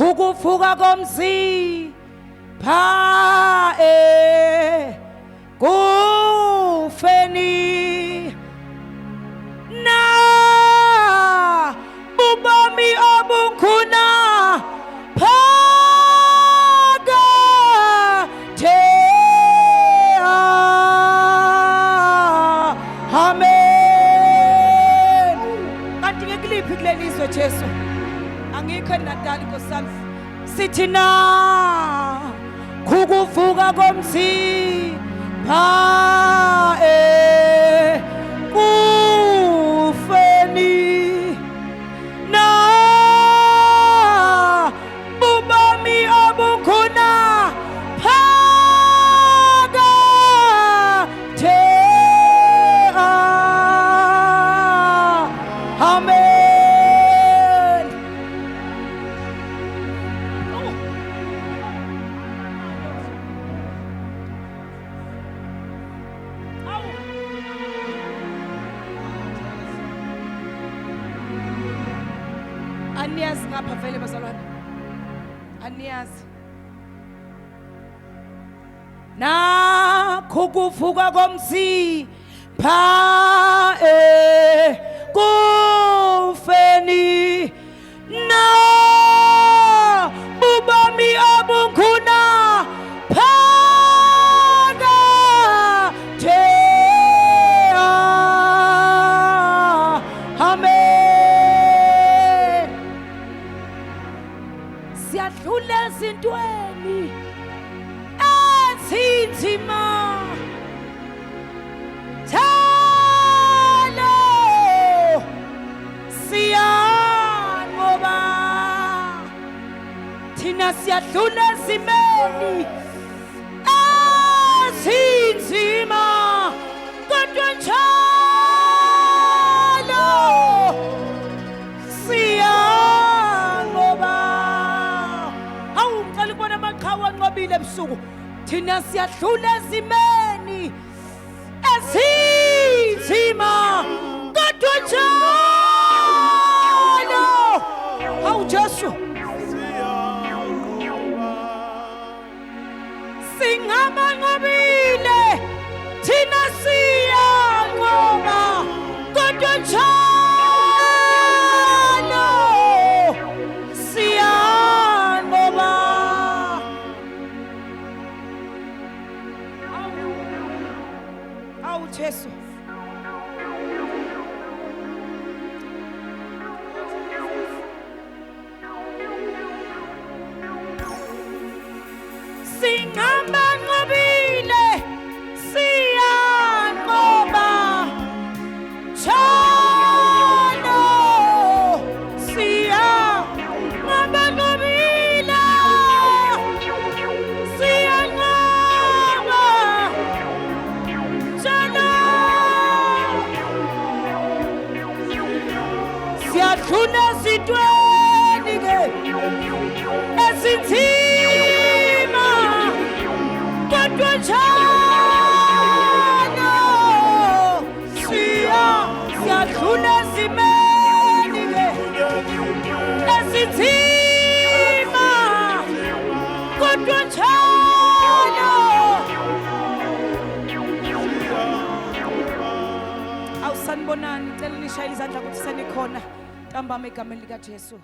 Ukuvuka Komzimba kufeni ubomi obukhona phakathe. Amen. Kanti ngekliphi kule lizwe Jesu angikho nadali nkosami sithi ukuvuka Komzimba kufeni ubomi obukhona phakathe. Amen. Aniyazi ngapha vele bazalwane, aniyazi ukuvuka Komzimba kufeni ubomi obukhona phakathe. Amen. Siyadlula ezintweni ezinzima thalo siyanqoba, thina siyadlula ezimeni ezinzima kodwa njalo siyanqoba. Hawu ngicela ukubona amaqhawe anqobile ebusuku. Thina siyadlula ezimeni ezinzima kodwa njalo. Hawu Jesu singamanqobile, thina siyanqoba kodwa njalo siyanqoba. Hawu Jesu singamanqobile, siyanqoba njalo siyanqobanqobile, siyanqoba njalo siyadlula ezintweni ke ezinzima kodwa njalo siyadlula ezimeni ke ezinzima kodwa njalo. Awusanibonani, ngicela nishayele izandla ukuthi senikhona ntambama egameni likaJesu.